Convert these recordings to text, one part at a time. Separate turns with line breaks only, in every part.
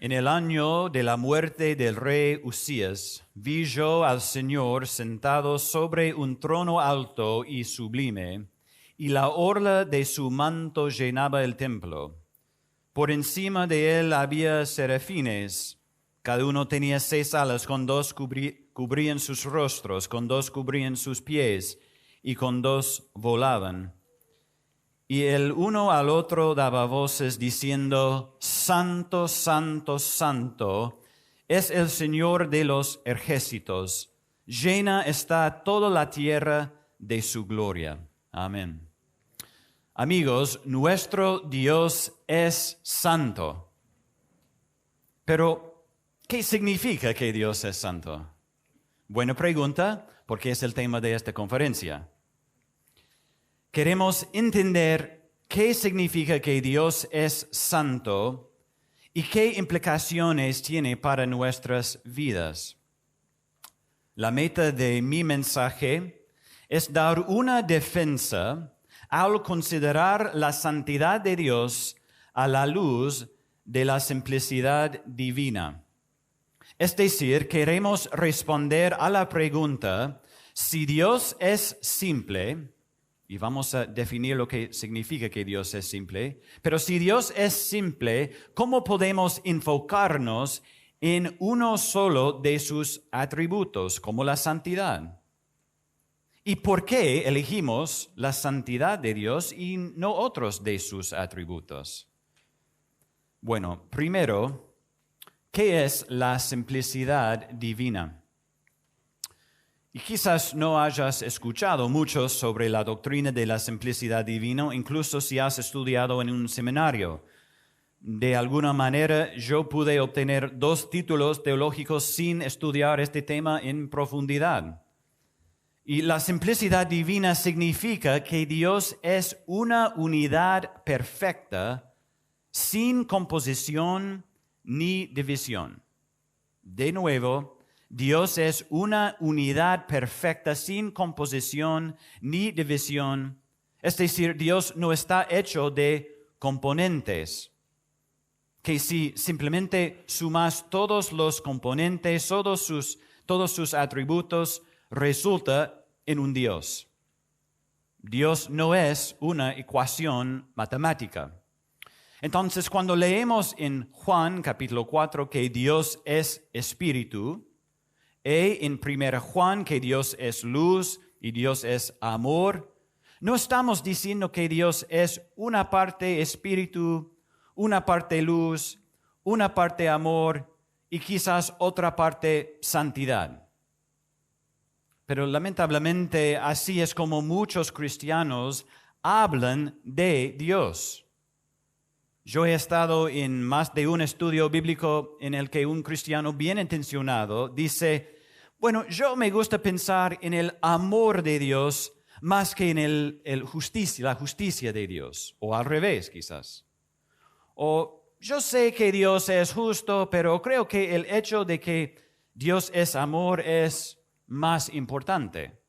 En el año de la muerte del rey Usías, vi yo al Señor sentado sobre un trono alto y sublime, y la orla de su manto llenaba el templo. Por encima de él había serafines, cada uno tenía 6 alas, con 2 cubrían sus rostros, con 2 cubrían sus pies, y con 2 volaban. Y el uno al otro daba voces diciendo: Santo, Santo, Santo, es el Señor de los ejércitos. Llena está toda la tierra de su gloria. Amén. Amigos, nuestro Dios es santo. Pero, ¿qué significa que Dios es santo? Buena pregunta, porque es el tema de esta conferencia. Queremos entender qué significa que Dios es santo y qué implicaciones tiene para nuestras vidas. La meta de mi mensaje es dar una defensa al considerar la santidad de Dios a la luz de la simplicidad divina. Es decir, queremos responder a la pregunta: si Dios es simple, y vamos a definir lo que significa que Dios es simple, pero si Dios es simple, ¿cómo podemos enfocarnos en uno solo de sus atributos, como la santidad? ¿Y por qué elegimos la santidad de Dios y no otros de sus atributos? Bueno, primero, ¿qué es la simplicidad divina? Y quizás no hayas escuchado mucho sobre la doctrina de la simplicidad divina, incluso si has estudiado en un seminario. De alguna manera, yo pude obtener 2 títulos teológicos sin estudiar este tema en profundidad. Y la simplicidad divina significa que Dios es una unidad perfecta, sin composición ni división. De nuevo, Dios es una unidad perfecta, sin composición ni división. Es decir, Dios no está hecho de componentes, que si simplemente sumas todos los componentes, todos sus atributos, resulta en un Dios. Dios no es una ecuación matemática. Entonces, cuando leemos en Juan capítulo 4 que Dios es espíritu, y en 1 Juan que Dios es luz y Dios es amor, no estamos diciendo que Dios es una parte espíritu, una parte luz, una parte amor y quizás otra parte santidad. Pero lamentablemente así es como muchos cristianos hablan de Dios. Yo he estado en más de un estudio bíblico en el que un cristiano bien intencionado dice: bueno, yo me gusta pensar en el amor de Dios más que en la justicia de Dios, o al revés quizás. O yo sé que Dios es justo, pero creo que el hecho de que Dios es amor es más importante.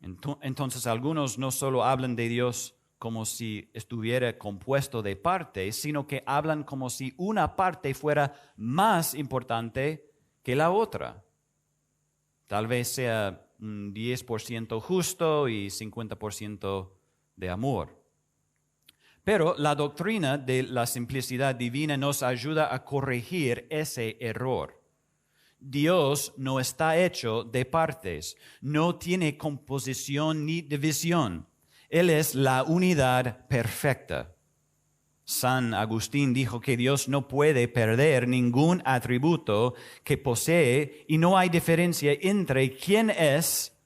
Entonces algunos no solo hablan de Dios como si estuviera compuesto de partes, sino que hablan como si una parte fuera más importante que la otra. Tal vez sea un 10% justo y 50% de amor. Pero la doctrina de la simplicidad divina nos ayuda a corregir ese error. Dios no está hecho de partes, no tiene composición ni división. Él es la unidad perfecta. San Agustín dijo que Dios no puede perder ningún atributo que posee y no hay diferencia entre quién es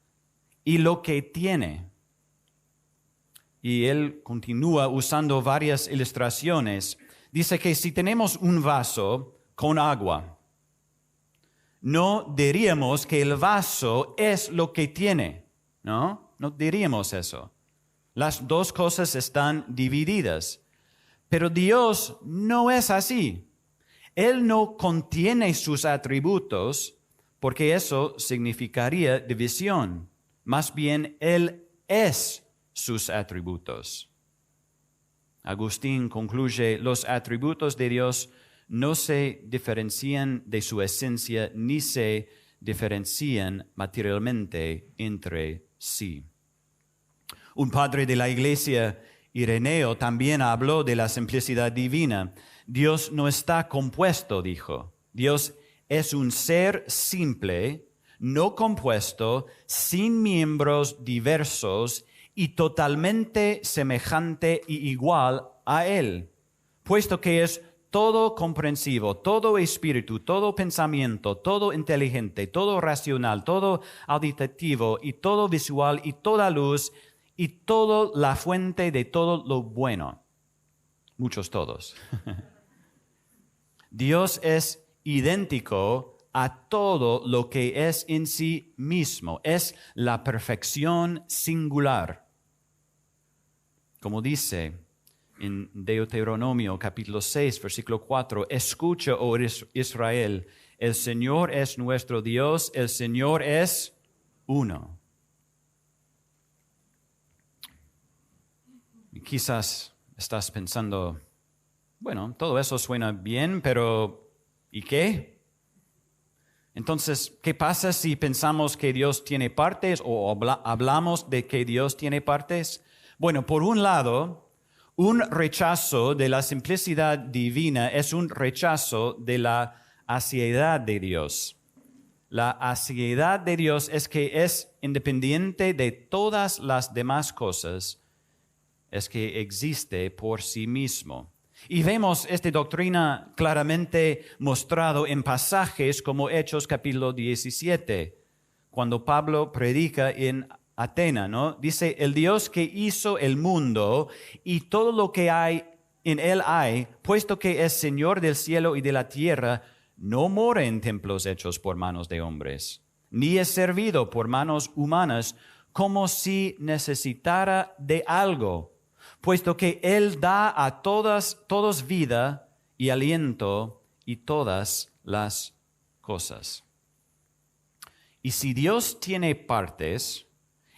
y lo que tiene. Y él continúa usando varias ilustraciones. Dice que si tenemos un vaso con agua, no diríamos que el vaso es lo que tiene, ¿no? No diríamos eso. Las 2 cosas están divididas. Pero Dios no es así. Él no contiene sus atributos porque eso significaría división. Más bien, Él es sus atributos. Agustín concluye: los atributos de Dios no se diferencian de su esencia ni se diferencian materialmente entre sí. Un padre de la iglesia, Ireneo, también habló de la simplicidad divina. Dios no está compuesto, dijo. Dios es un ser simple, no compuesto, sin miembros diversos y totalmente semejante y igual a Él, puesto que es todo comprensivo, todo espíritu, todo pensamiento, todo inteligente, todo racional, todo auditivo y todo visual y toda luz y todo la fuente de todo lo bueno. Muchos todos. Dios es idéntico a todo lo que es en sí mismo. Es la perfección singular. Como dice en Deuteronomio capítulo 6, versículo 4, escucha, oh Israel, el Señor es nuestro Dios, el Señor es uno. Y quizás estás pensando, bueno, todo eso suena bien, pero ¿y qué? Entonces, ¿qué pasa si pensamos que Dios tiene partes o hablamos de que Dios tiene partes? Bueno, por un lado, un rechazo de la simplicidad divina es un rechazo de la aseidad de Dios. La aseidad de Dios es que es independiente de todas las demás cosas, es que existe por sí mismo. Y vemos esta doctrina claramente mostrado en pasajes como Hechos capítulo 17, cuando Pablo predica en Atenas, ¿no? Dice, el Dios que hizo el mundo y todo lo que hay en él hay, puesto que es Señor del cielo y de la tierra, no mora en templos hechos por manos de hombres, ni es servido por manos humanas, como si necesitara de algo, puesto que Él da a todos vida y aliento y todas las cosas. Y si Dios tiene partes,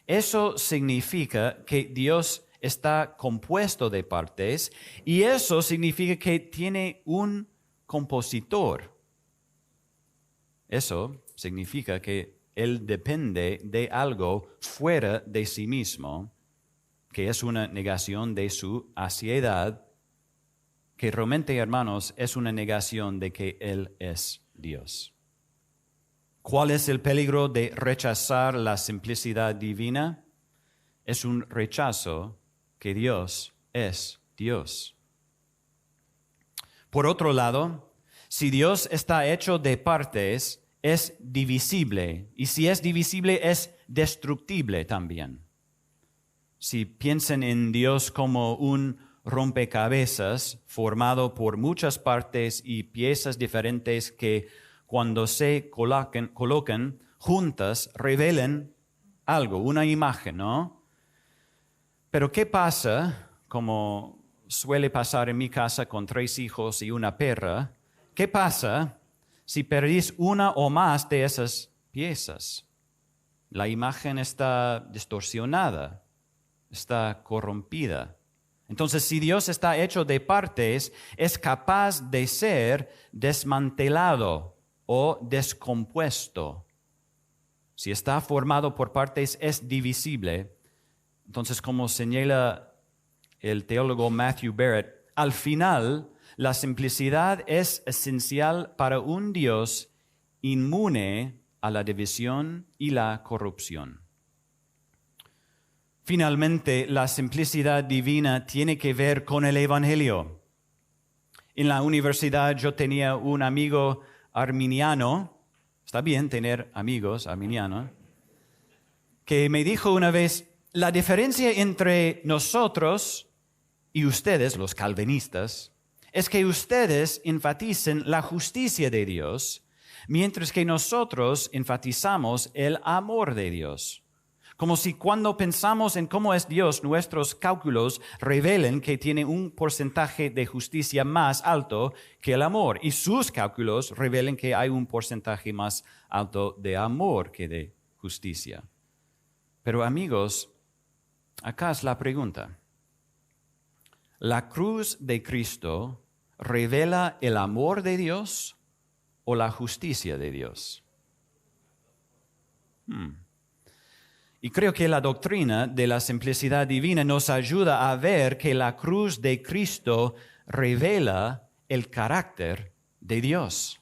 eso significa que Dios está compuesto de partes y eso significa que tiene un compositor. Eso significa que Él depende de algo fuera de sí mismo, que es una negación de su aseidad, que realmente, hermanos, es una negación de que Él es Dios. ¿Cuál es el peligro de rechazar la simplicidad divina? Es un rechazo que Dios es Dios. Por otro lado, si Dios está hecho de partes, es divisible, y si es divisible, es destructible también. Si piensan en Dios como un rompecabezas formado por muchas partes y piezas diferentes que cuando se colocan juntas revelan algo, una imagen, ¿no? Pero ¿qué pasa, como suele pasar en mi casa con 3 hijos y una perra? ¿Qué pasa si perdís una o más de esas piezas? La imagen está distorsionada, está corrompida. Entonces, si Dios está hecho de partes, es capaz de ser desmantelado o descompuesto. Si está formado por partes, es divisible. Entonces, como señala el teólogo Matthew Barrett, al final, la simplicidad es esencial para un Dios inmune a la división y la corrupción. Finalmente, la simplicidad divina tiene que ver con el Evangelio. En la universidad yo tenía un amigo arminiano, está bien tener amigos arminianos, que me dijo una vez, la diferencia entre nosotros y ustedes, los calvinistas, es que ustedes enfatizan la justicia de Dios, mientras que nosotros enfatizamos el amor de Dios. Como si cuando pensamos en cómo es Dios, nuestros cálculos revelen que tiene un porcentaje de justicia más alto que el amor, y sus cálculos revelen que hay un porcentaje más alto de amor que de justicia. Pero amigos, acá es la pregunta. ¿La cruz de Cristo revela el amor de Dios o la justicia de Dios? Y creo que la doctrina de la simplicidad divina nos ayuda a ver que la cruz de Cristo revela el carácter de Dios,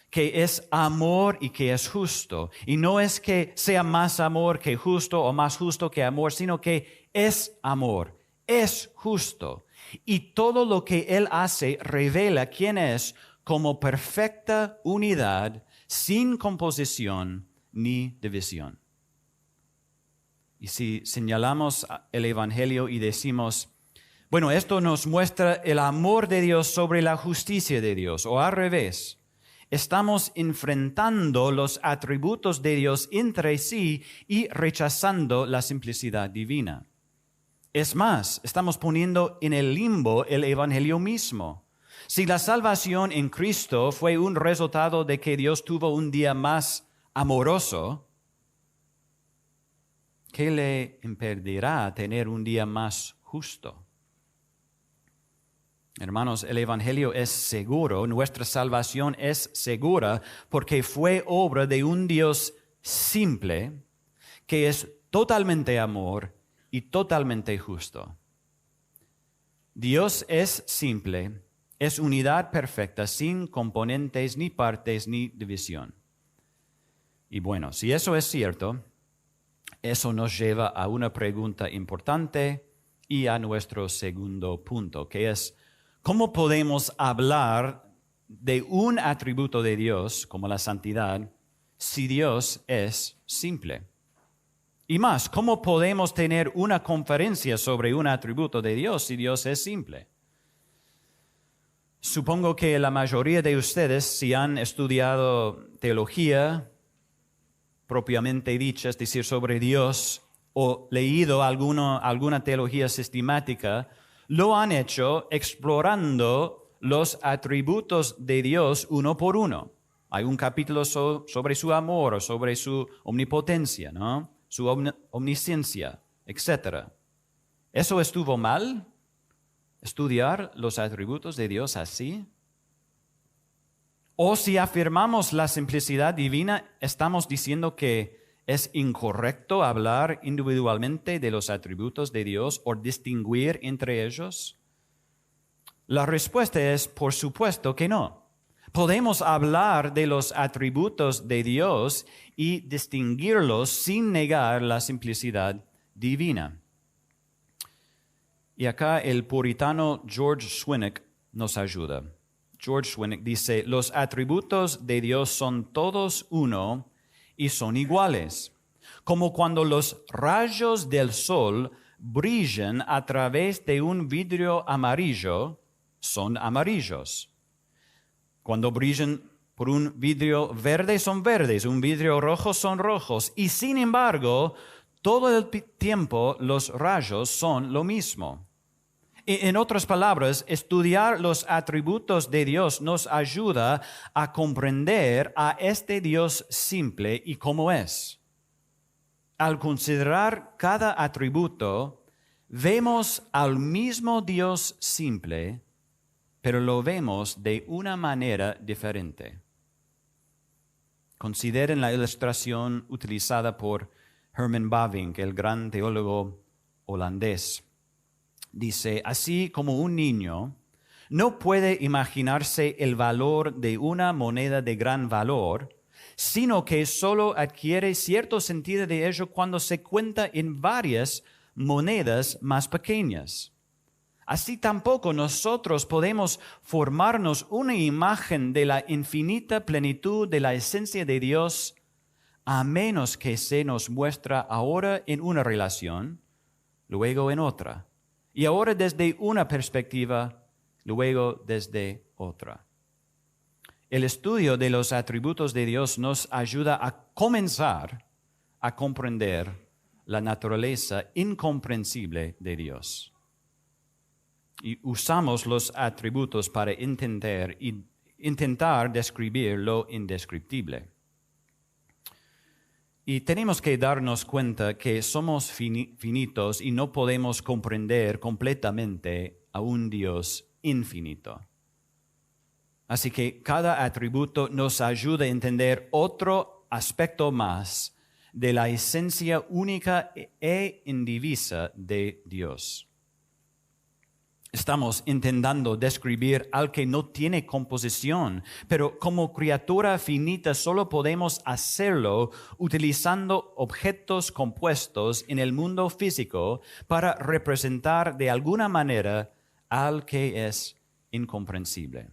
que es amor y que es justo. Y no es que sea más amor que justo o más justo que amor, sino que es amor, es justo. Y todo lo que Él hace revela quién es como perfecta unidad, sin composición ni división. Y si señalamos el Evangelio y decimos, bueno, esto nos muestra el amor de Dios sobre la justicia de Dios, o al revés, estamos enfrentando los atributos de Dios entre sí y rechazando la simplicidad divina. Es más, estamos poniendo en el limbo el Evangelio mismo. Si la salvación en Cristo fue un resultado de que Dios tuvo un día más amoroso, ¿qué le impedirá tener un día más justo? Hermanos, el Evangelio es seguro, nuestra salvación es segura porque fue obra de un Dios simple que es totalmente amor y totalmente justo. Dios es simple, es unidad perfecta, sin componentes, ni partes, ni división. Y bueno, si eso es cierto, eso nos lleva a una pregunta importante y a nuestro segundo punto, que es, ¿cómo podemos hablar de un atributo de Dios, como la santidad, si Dios es simple? Y más, ¿cómo podemos tener una conferencia sobre un atributo de Dios si Dios es simple? Supongo que la mayoría de ustedes, si han estudiado teología propiamente dicha, es decir, sobre Dios, o leído alguna teología sistemática, lo han hecho explorando los atributos de Dios uno por uno. Hay un capítulo sobre su amor, o sobre su omnipotencia, ¿no? Su omnisciencia, etc. ¿Eso estuvo mal? ¿Estudiar los atributos de Dios así? O si afirmamos la simplicidad divina, ¿estamos diciendo que es incorrecto hablar individualmente de los atributos de Dios o distinguir entre ellos? La respuesta es, por supuesto que no. Podemos hablar de los atributos de Dios y distinguirlos sin negar la simplicidad divina. Y acá el puritano George Swinnock nos ayuda. George Swinnock dice, los atributos de Dios son todos uno y son iguales, como cuando los rayos del sol brillan a través de un vidrio amarillo, son amarillos. Cuando brillan por un vidrio verde son verdes, un vidrio rojo son rojos, y sin embargo, todo el tiempo los rayos son lo mismo. En otras palabras, estudiar los atributos de Dios nos ayuda a comprender a este Dios simple y cómo es. Al considerar cada atributo, vemos al mismo Dios simple, pero lo vemos de una manera diferente. Consideren la ilustración utilizada por Herman Bavinck, el gran teólogo holandés. Dice, así como un niño no puede imaginarse el valor de una moneda de gran valor, sino que solo adquiere cierto sentido de ello cuando se cuenta en varias monedas más pequeñas. Así tampoco nosotros podemos formarnos una imagen de la infinita plenitud de la esencia de Dios a menos que se nos muestra ahora en una relación, luego en otra. Y ahora desde una perspectiva, luego desde otra. El estudio de los atributos de Dios nos ayuda a comenzar a comprender la naturaleza incomprensible de Dios. Y usamos los atributos para intentar describir lo indescriptible. Y tenemos que darnos cuenta que somos finitos y no podemos comprender completamente a un Dios infinito. Así que cada atributo nos ayuda a entender otro aspecto más de la esencia única e indivisa de Dios. Estamos intentando describir al que no tiene composición, pero como criatura finita solo podemos hacerlo utilizando objetos compuestos en el mundo físico para representar de alguna manera al que es incomprensible.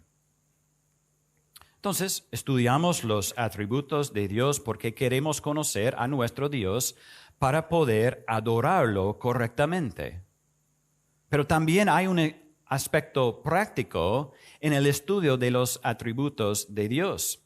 Entonces, estudiamos los atributos de Dios porque queremos conocer a nuestro Dios para poder adorarlo correctamente. Pero también hay un aspecto práctico en el estudio de los atributos de Dios.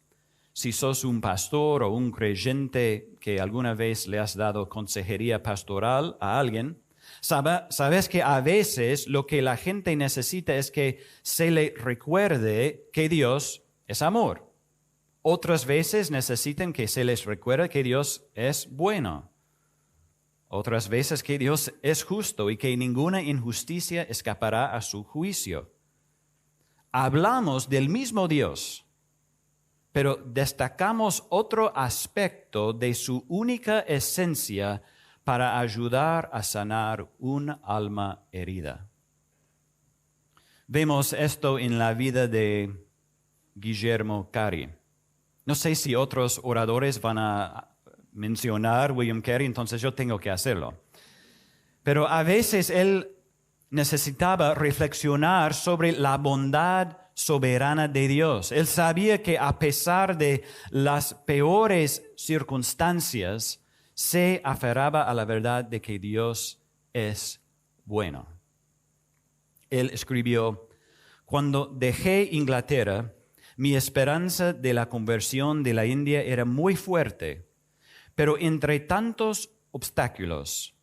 Si sos un pastor o un creyente que alguna vez le has dado consejería pastoral a alguien, sabes que a veces lo que la gente necesita es que se le recuerde que Dios es amor. Otras veces necesitan que se les recuerde que Dios es bueno. Otras veces que Dios es justo y que ninguna injusticia escapará a su juicio. Hablamos del mismo Dios, pero destacamos otro aspecto de su única esencia para ayudar a sanar un alma herida. Vemos esto en la vida de Guillermo Carey. No sé si otros oradores van a mencionar William Carey, entonces yo tengo que hacerlo. Pero a veces él necesitaba reflexionar sobre la bondad soberana de Dios. Él sabía que a pesar de las peores circunstancias, se aferraba a la verdad de que Dios es bueno. Él escribió: cuando dejé Inglaterra, mi esperanza de la conversión de la India era muy fuerte. Pero entre tantos obstáculos,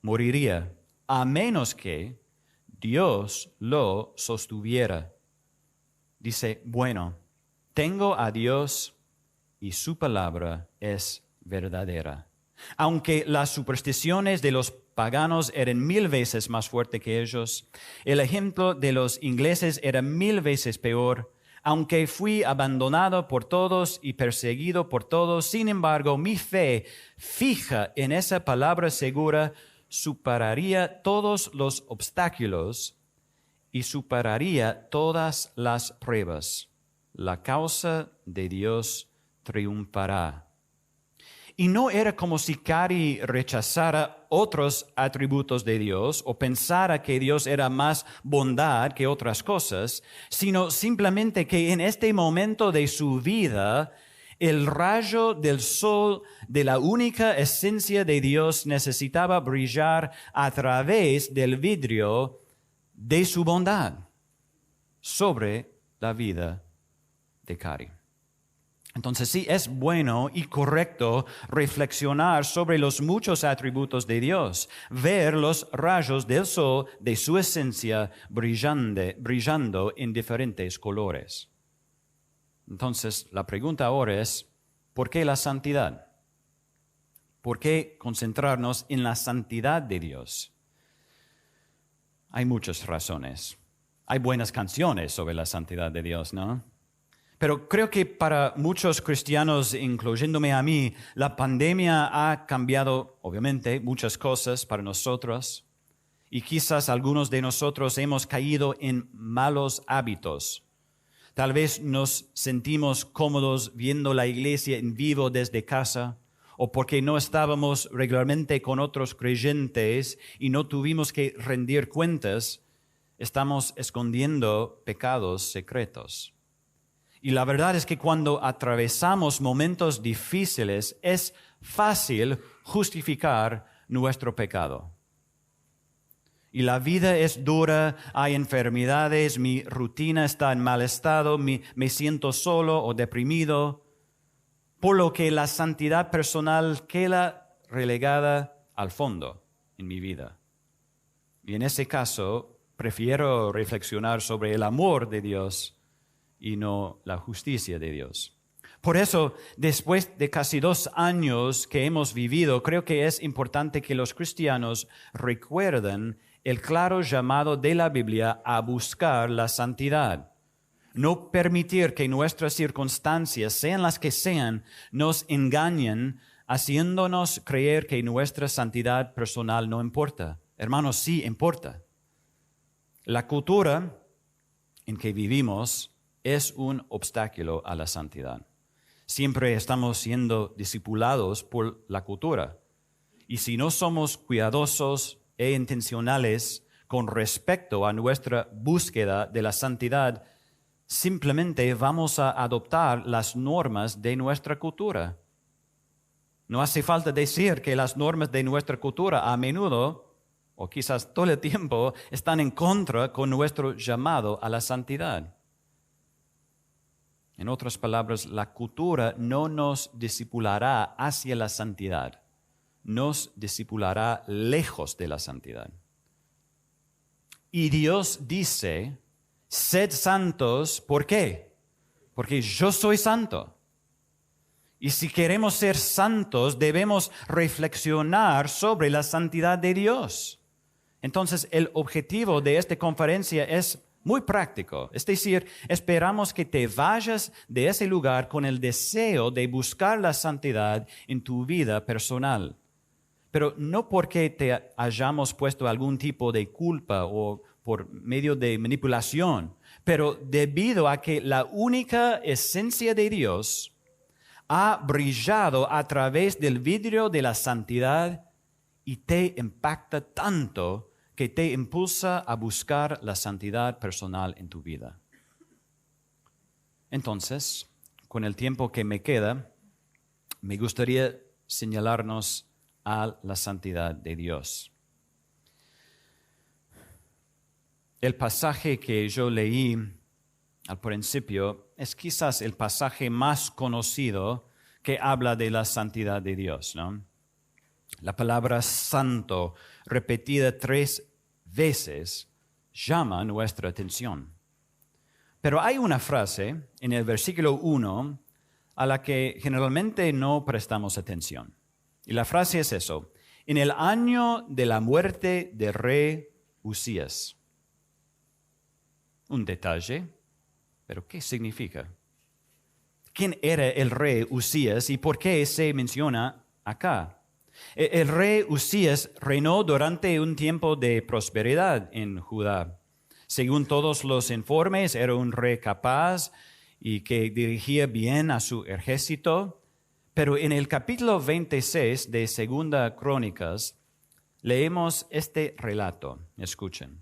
moriría a menos que Dios lo sostuviera. Dice, bueno, tengo a Dios y su palabra es verdadera. Aunque las supersticiones de los paganos eran 1000 veces más fuertes que ellos, el ejemplo de los ingleses era 1000 veces peor. Aunque fui abandonado por todos y perseguido por todos, sin embargo, mi fe fija en esa palabra segura superaría todos los obstáculos y superaría todas las pruebas. La causa de Dios triunfará. Y no era como si Carey rechazara otros atributos de Dios o pensara que Dios era más bondad que otras cosas, sino simplemente que en este momento de su vida, el rayo del sol de la única esencia de Dios necesitaba brillar a través del vidrio de su bondad sobre la vida de Carey. Entonces sí es bueno y correcto reflexionar sobre los muchos atributos de Dios, ver los rayos del sol de su esencia brillando en diferentes colores. Entonces la pregunta ahora es, ¿por qué la santidad? ¿Por qué concentrarnos en la santidad de Dios? Hay muchas razones. Hay buenas canciones sobre la santidad de Dios, ¿no? Pero creo que para muchos cristianos, incluyéndome a mí, la pandemia ha cambiado, obviamente, muchas cosas para nosotros. Y quizás algunos de nosotros hemos caído en malos hábitos. Tal vez nos sentimos cómodos viendo la iglesia en vivo desde casa, o porque no estábamos regularmente con otros creyentes y no tuvimos que rendir cuentas, estamos escondiendo pecados secretos. Y la verdad es que cuando atravesamos momentos difíciles es fácil justificar nuestro pecado. Y la vida es dura, hay enfermedades, mi rutina está en mal estado, me siento solo o deprimido, por lo que la santidad personal queda relegada al fondo en mi vida. Y en ese caso, prefiero reflexionar sobre el amor de Dios y no la justicia de Dios. Por eso, después de casi 2 años que hemos vivido, creo que es importante que los cristianos recuerden el claro llamado de la Biblia a buscar la santidad. No permitir que nuestras circunstancias, sean las que sean, nos engañen, haciéndonos creer que nuestra santidad personal no importa. Hermanos, sí importa. La cultura en que vivimos es un obstáculo a la santidad. Siempre estamos siendo discipulados por la cultura. Y si no somos cuidadosos e intencionales con respecto a nuestra búsqueda de la santidad, simplemente vamos a adoptar las normas de nuestra cultura. No hace falta decir que las normas de nuestra cultura a menudo, o quizás todo el tiempo, están en contra con nuestro llamado a la santidad. En otras palabras, la cultura no nos discipulará hacia la santidad, nos discipulará lejos de la santidad. Y Dios dice, sed santos, ¿por qué? Porque yo soy santo. Y si queremos ser santos, debemos reflexionar sobre la santidad de Dios. Entonces, el objetivo de esta conferencia es muy práctico. Es decir, esperamos que te vayas de ese lugar con el deseo de buscar la santidad en tu vida personal. Pero no porque te hayamos puesto algún tipo de culpa o por medio de manipulación, pero debido a que la única esencia de Dios ha brillado a través del vidrio de la santidad y te impacta tanto que te impulsa a buscar la santidad personal en tu vida. Entonces, con el tiempo que me queda, me gustaría señalarnos a la santidad de Dios. El pasaje que yo leí al principio es quizás el pasaje más conocido que habla de la santidad de Dios, ¿no? La palabra santo, repetida 3 veces, llama nuestra atención. Pero hay una frase en el versículo 1 a la que generalmente no prestamos atención. Y la frase es eso: en el año de la muerte del rey Usías. Un detalle, pero ¿qué significa? ¿Quién era el rey Usías y por qué se menciona acá? El rey Usías reinó durante un tiempo de prosperidad en Judá. Según todos los informes, era un rey capaz y que dirigía bien a su ejército. Pero en el capítulo 26 de Segunda Crónicas leemos este relato. Escuchen.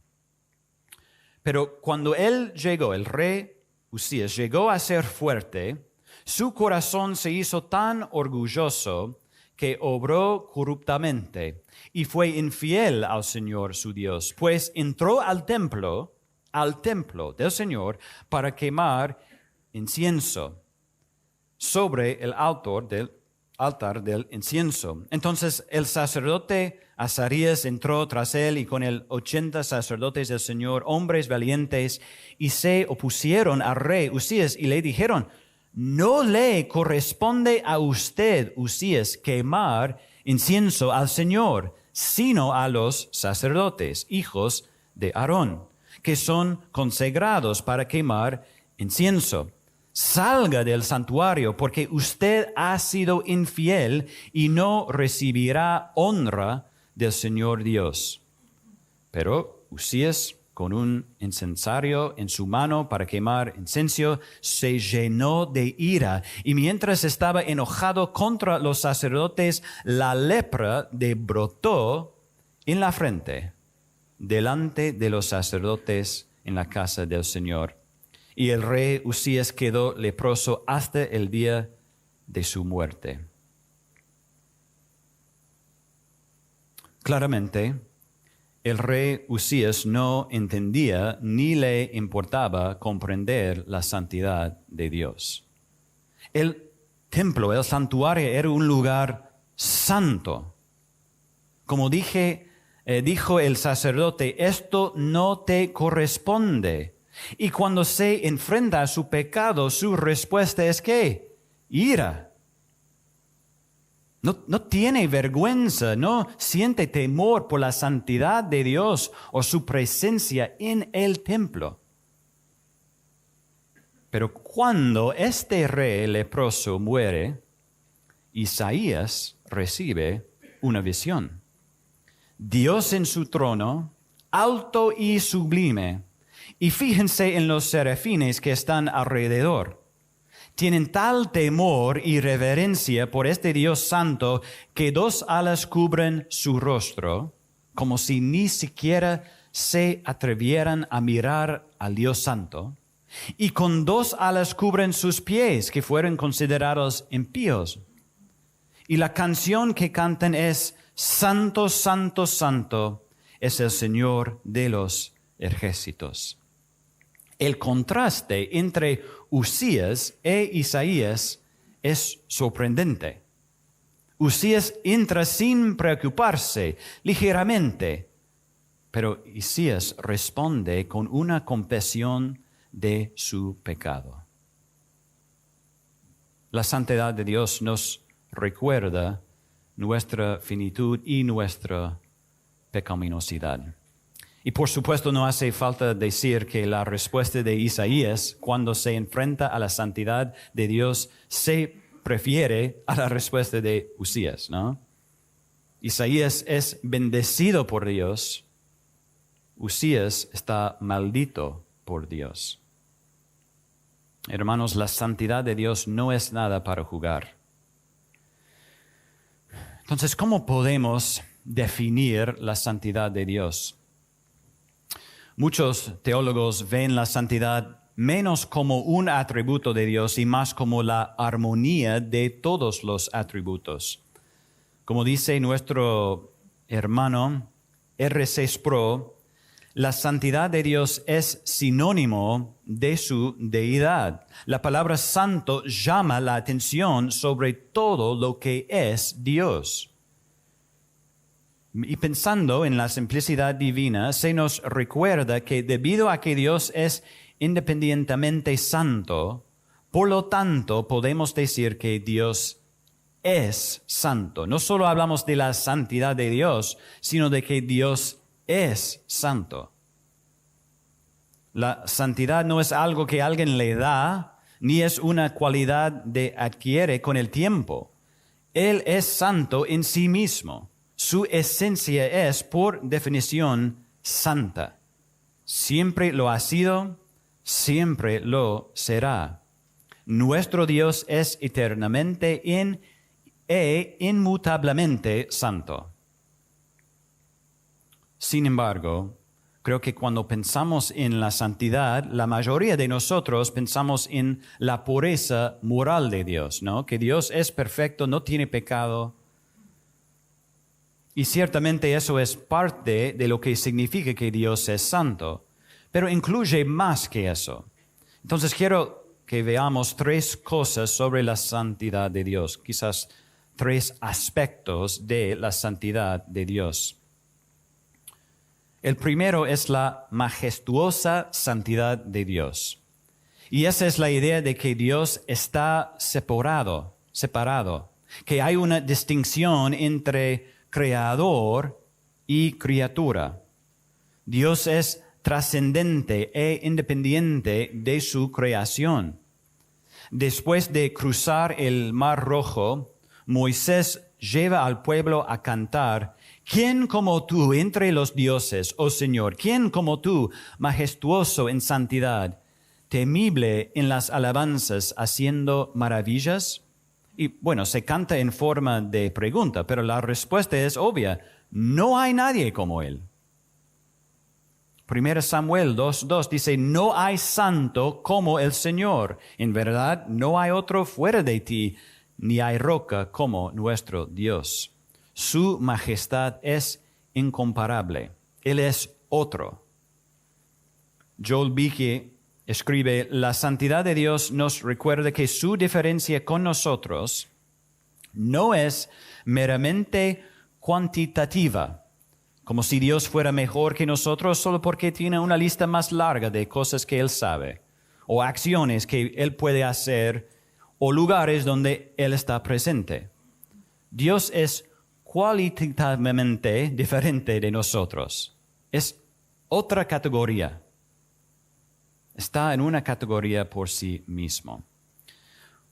Pero cuando él llegó, el rey Usías llegó a ser fuerte, su corazón se hizo tan orgulloso que obró corruptamente y fue infiel al Señor su Dios, pues entró al templo del Señor para quemar incienso sobre el altar del incienso. Entonces el sacerdote Azarías entró tras él y con él 80 sacerdotes del Señor, hombres valientes, y se opusieron al rey Usías y le dijeron: no le corresponde a usted, Usías, quemar incienso al Señor, sino a los sacerdotes, hijos de Aarón, que son consagrados para quemar incienso. Salga del santuario, porque usted ha sido infiel y no recibirá honra del Señor Dios. Pero Usías, con un incensario en su mano para quemar incienso, se llenó de ira, y mientras estaba enojado contra los sacerdotes, la lepra le brotó en la frente, delante de los sacerdotes en la casa del Señor. Y el rey Usías quedó leproso hasta el día de su muerte. Claramente, el rey Usías no entendía ni le importaba comprender la santidad de Dios. El templo, el santuario, era un lugar santo. Como dijo el sacerdote: esto no te corresponde. Y cuando se enfrenta a su pecado, su respuesta es ¿qué? Ira. No tiene vergüenza, no siente temor por la santidad de Dios o su presencia en el templo. Pero cuando este rey leproso muere, Isaías recibe una visión. Dios en su trono, alto y sublime, y fíjense en los serafines que están alrededor. Tienen tal temor y reverencia por este Dios santo que 2 alas cubren su rostro, como si ni siquiera se atrevieran a mirar al Dios santo, y con 2 alas cubren sus pies, que fueron considerados impíos. Y la canción que cantan es: Santo, Santo, Santo es el Señor de los ejércitos. El contraste entre Usías e Isaías es sorprendente. Usías entra sin preocuparse, ligeramente, pero Isaías responde con una confesión de su pecado. La santidad de Dios nos recuerda nuestra finitud y nuestra pecaminosidad. Y por supuesto no hace falta decir que la respuesta de Isaías cuando se enfrenta a la santidad de Dios se prefiere a la respuesta de Usías, ¿no? Isaías es bendecido por Dios, Usías está maldito por Dios. Hermanos, la santidad de Dios no es nada para jugar. Entonces, ¿cómo podemos definir la santidad de Dios? Muchos teólogos ven la santidad menos como un atributo de Dios y más como la armonía de todos los atributos. Como dice nuestro hermano R.C. Sproul, la santidad de Dios es sinónimo de su deidad. La palabra santo llama la atención sobre todo lo que es Dios. Y pensando en la simplicidad divina, se nos recuerda que debido a que Dios es independientemente santo, por lo tanto podemos decir que Dios es santo. No solo hablamos de la santidad de Dios, sino de que Dios es santo. La santidad no es algo que alguien le da, ni es una cualidad que adquiere con el tiempo. Él es santo en sí mismo. Su esencia es, por definición, santa. Siempre lo ha sido, siempre lo será. Nuestro Dios es eternamente e inmutablemente santo. Sin embargo, creo que cuando pensamos en la santidad, la mayoría de nosotros pensamos en la pureza moral de Dios, ¿no? Que Dios es perfecto, no tiene pecado. Y ciertamente eso es parte de lo que significa que Dios es santo, pero incluye más que eso. Entonces quiero que veamos 3 cosas sobre la santidad de Dios, quizás 3 aspectos de la santidad de Dios. El primero es la majestuosa santidad de Dios. Y esa es la idea de que Dios está separado, que hay una distinción entre creador y criatura. Dios es trascendente e independiente de su creación. Después de cruzar el Mar Rojo, Moisés lleva al pueblo a cantar: ¿Quién como tú entre los dioses, oh Señor? ¿Quién como tú, majestuoso en santidad, temible en las alabanzas, haciendo maravillas? Y bueno, se canta en forma de pregunta, pero la respuesta es obvia: no hay nadie como Él. 1 Samuel 2:2 dice: no hay santo como el Señor. En verdad, no hay otro fuera de ti, ni hay roca como nuestro Dios. Su majestad es incomparable. Él es otro. Joel Beeke escribe: la santidad de Dios nos recuerda que su diferencia con nosotros no es meramente cuantitativa, como si Dios fuera mejor que nosotros solo porque tiene una lista más larga de cosas que Él sabe, o acciones que Él puede hacer, o lugares donde Él está presente. Dios es cualitativamente diferente de nosotros. Es otra categoría. Está en una categoría por sí mismo.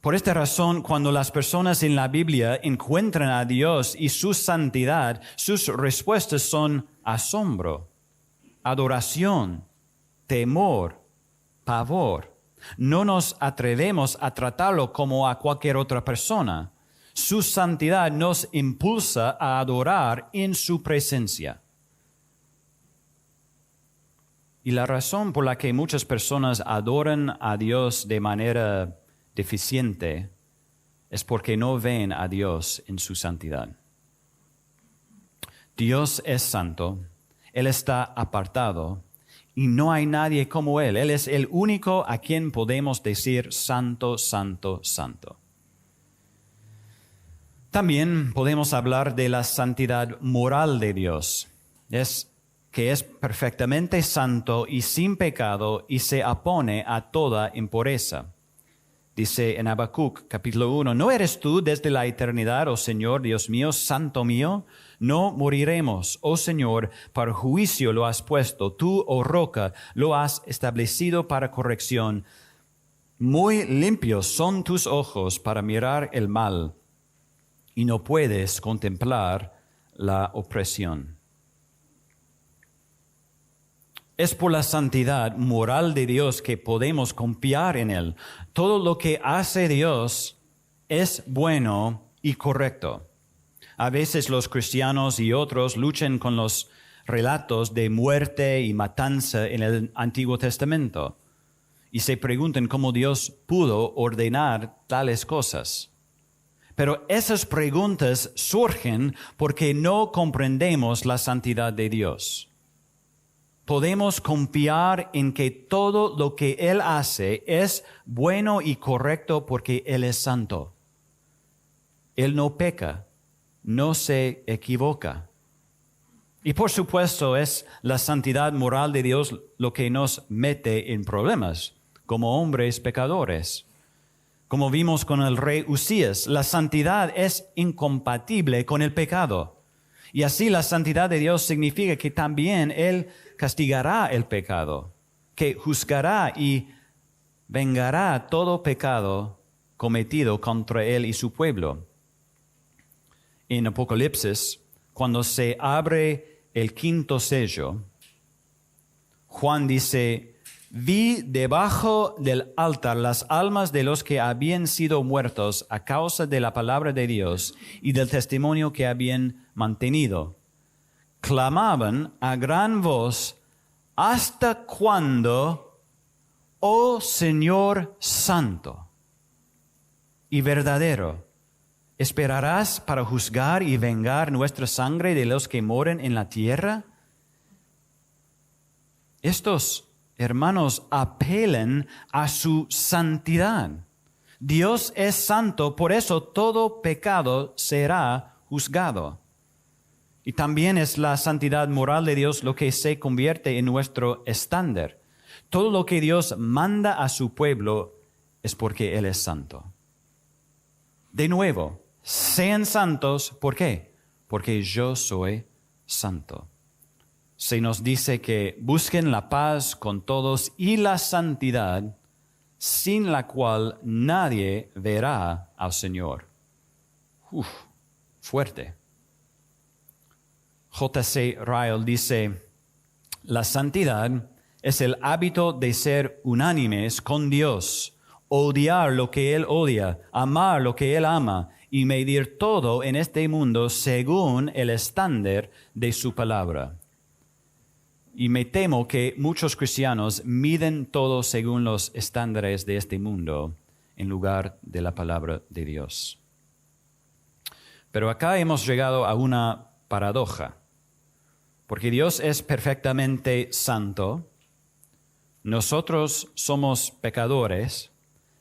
Por esta razón, cuando las personas en la Biblia encuentran a Dios y su santidad, sus respuestas son asombro, adoración, temor, pavor. No nos atrevemos a tratarlo como a cualquier otra persona. Su santidad nos impulsa a adorar en su presencia. Y la razón por la que muchas personas adoran a Dios de manera deficiente es porque no ven a Dios en su santidad. Dios es santo, Él está apartado y no hay nadie como Él. Él es el único a quien podemos decir santo, santo, santo. También podemos hablar de la santidad moral de Dios. Que es perfectamente santo y sin pecado y se opone a toda impureza. Dice en Habacuc, capítulo 1, ¿no eres tú desde la eternidad, oh Señor, Dios mío, santo mío? No moriremos, oh Señor, para juicio lo has puesto. Tú, oh roca, lo has establecido para corrección. Muy limpios son tus ojos para mirar el mal, y no puedes contemplar la opresión. Es por la santidad moral de Dios que podemos confiar en Él. Todo lo que hace Dios es bueno y correcto. A veces los cristianos y otros luchan con los relatos de muerte y matanza en el Antiguo Testamento y se preguntan cómo Dios pudo ordenar tales cosas. Pero esas preguntas surgen porque no comprendemos la santidad de Dios. Podemos confiar en que todo lo que Él hace es bueno y correcto porque Él es santo. Él no peca, no se equivoca. Y por supuesto es la santidad moral de Dios lo que nos mete en problemas como hombres pecadores. Como vimos con el rey Usías, la santidad es incompatible con el pecado. Y así la santidad de Dios significa que también Él castigará el pecado, que juzgará y vengará todo pecado cometido contra Él y su pueblo. En Apocalipsis, cuando se abre el quinto sello, Juan dice, vi debajo del altar las almas de los que habían sido muertos a causa de la palabra de Dios y del testimonio que habían mantenido. Clamaban a gran voz, ¿hasta cuándo, oh Señor santo y verdadero, esperarás para juzgar y vengar nuestra sangre de los que moran en la tierra? Estos hermanos apelan a su santidad. Dios es santo, por eso todo pecado será juzgado. Y también es la santidad moral de Dios lo que se convierte en nuestro estándar. Todo lo que Dios manda a su pueblo es porque Él es santo. De nuevo, sean santos, ¿por qué? Porque yo soy santo. Se nos dice que busquen la paz con todos y la santidad, sin la cual nadie verá al Señor. Fuerte. J.C. Ryle dice, la santidad es el hábito de ser unánimes con Dios, odiar lo que Él odia, amar lo que Él ama y medir todo en este mundo según el estándar de su palabra. Y me temo que muchos cristianos miden todo según los estándares de este mundo en lugar de la palabra de Dios. Pero acá hemos llegado a una paradoja. Porque Dios es perfectamente santo, nosotros somos pecadores,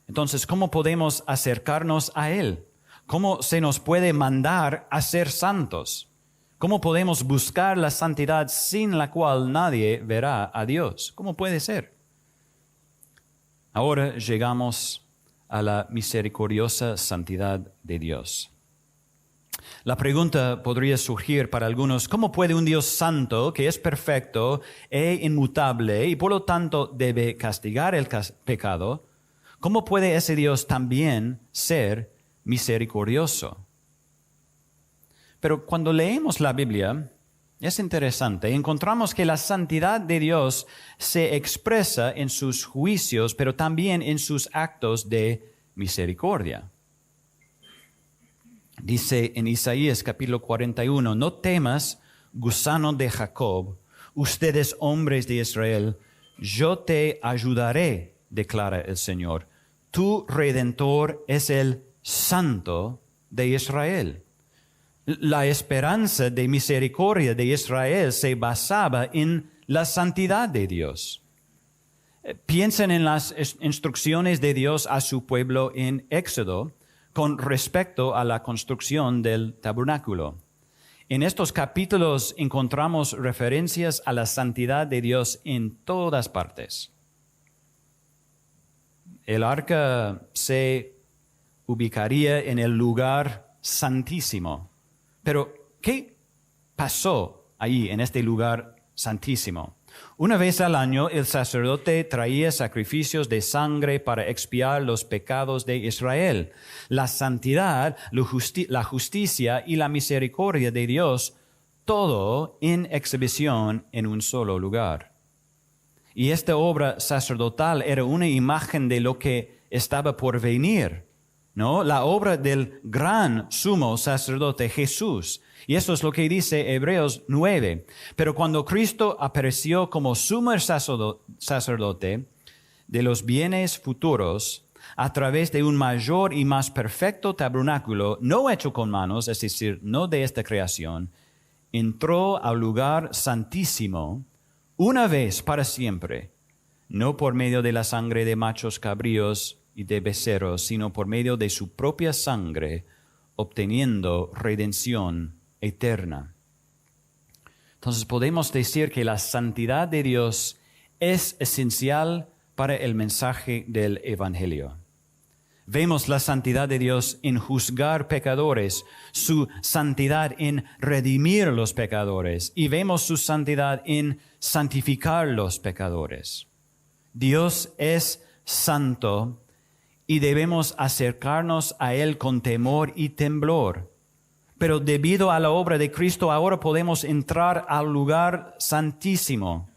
entonces, ¿cómo podemos acercarnos a Él? ¿Cómo se nos puede mandar a ser santos? ¿Cómo podemos buscar la santidad sin la cual nadie verá a Dios? ¿Cómo puede ser? Ahora llegamos a la misericordiosa santidad de Dios. La pregunta podría surgir para algunos: ¿cómo puede un Dios santo, que es perfecto e inmutable y por lo tanto debe castigar el pecado, cómo puede ese Dios también ser misericordioso? Pero cuando leemos la Biblia, es interesante. Encontramos que la santidad de Dios se expresa en sus juicios, pero también en sus actos de misericordia. Dice en Isaías capítulo 41, no temas, gusano de Jacob, ustedes hombres de Israel, yo te ayudaré, declara el Señor. Tu Redentor es el Santo de Israel. La esperanza de misericordia de Israel se basaba en la santidad de Dios. Piensen en las instrucciones de Dios a su pueblo en Éxodo con respecto a la construcción del tabernáculo. En estos capítulos encontramos referencias a la santidad de Dios en todas partes. El arca se ubicaría en el lugar santísimo. Pero, ¿qué pasó allí en este lugar santísimo? Una vez al año el sacerdote traía sacrificios de sangre para expiar los pecados de Israel. La santidad, la justicia y la misericordia de Dios, todo en exhibición en un solo lugar. Y esta obra sacerdotal era una imagen de lo que estaba por venir, ¿no? La obra del gran sumo sacerdote Jesús. Y eso es lo que dice Hebreos 9. Pero cuando Cristo apareció como sumo sacerdote de los bienes futuros, a través de un mayor y más perfecto tabernáculo, no hecho con manos, es decir, no de esta creación, entró al lugar santísimo una vez para siempre, no por medio de la sangre de machos cabríos y de becerros, sino por medio de su propia sangre, obteniendo redención eterna. Entonces podemos decir que la santidad de Dios es esencial para el mensaje del Evangelio. Vemos la santidad de Dios en juzgar pecadores, su santidad en redimir los pecadores, y vemos su santidad en santificar los pecadores. Dios es santo y debemos acercarnos a Él con temor y temblor. Pero debido a la obra de Cristo, ahora podemos entrar al lugar santísimo.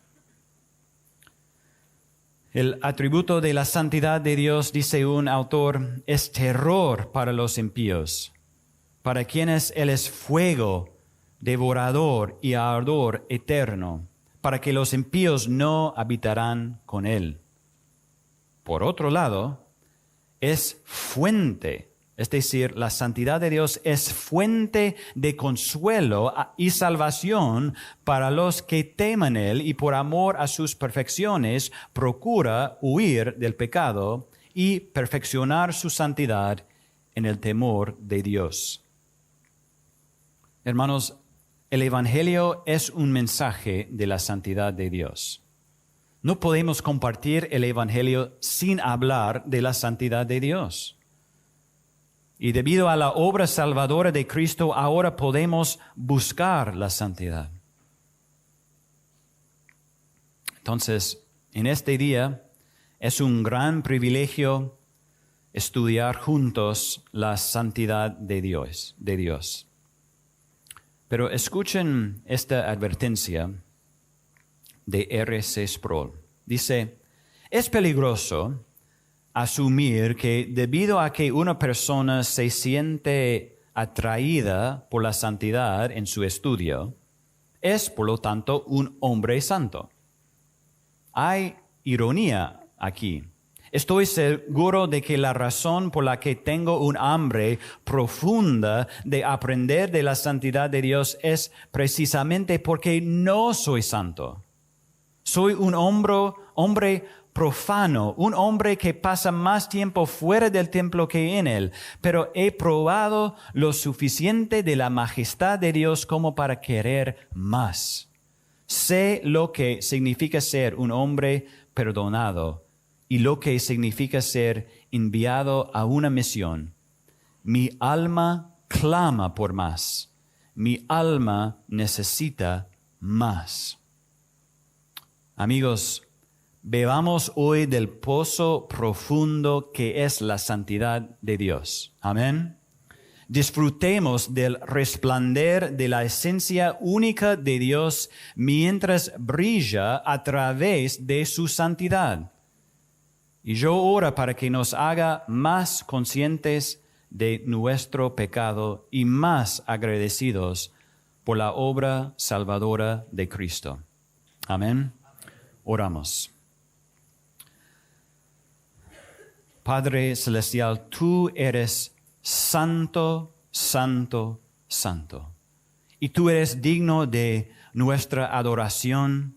El atributo de la santidad de Dios, dice un autor, es terror para los impíos, para quienes Él es fuego devorador y ardor eterno, para que los impíos no habitarán con Él. Por otro lado, es fuente. Es decir, la santidad de Dios es fuente de consuelo y salvación para los que temen Él y por amor a sus perfecciones procura huir del pecado y perfeccionar su santidad en el temor de Dios. Hermanos, el Evangelio es un mensaje de la santidad de Dios. No podemos compartir el Evangelio sin hablar de la santidad de Dios. Y debido a la obra salvadora de Cristo, ahora podemos buscar la santidad. Entonces, en este día es un gran privilegio estudiar juntos la santidad de Dios. Pero escuchen esta advertencia de R.C. Sproul. Dice, es peligroso asumir que debido a que una persona se siente atraída por la santidad en su estudio, es por lo tanto un hombre santo. Hay ironía aquí. Estoy seguro de que la razón por la que tengo un hambre profunda de aprender de la santidad de Dios es precisamente porque no soy santo. Soy un hombre profano, un hombre que pasa más tiempo fuera del templo que en él, pero he probado lo suficiente de la majestad de Dios como para querer más. Sé lo que significa ser un hombre perdonado y lo que significa ser enviado a una misión. Mi alma clama por más. Mi alma necesita más. Amigos, bebamos hoy del pozo profundo que es la santidad de Dios. Amén. Disfrutemos del resplandor de la esencia única de Dios mientras brilla a través de su santidad. Y yo oro para que nos haga más conscientes de nuestro pecado y más agradecidos por la obra salvadora de Cristo. Amén. Oramos. Padre Celestial, tú eres santo, santo, santo. Y tú eres digno de nuestra adoración,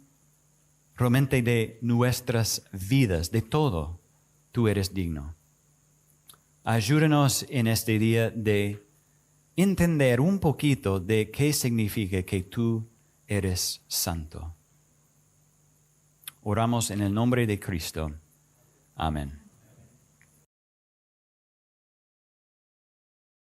realmente de nuestras vidas, de todo. Tú eres digno. Ayúdanos en este día de entender un poquito de qué significa que tú eres santo. Oramos en el nombre de Cristo. Amén.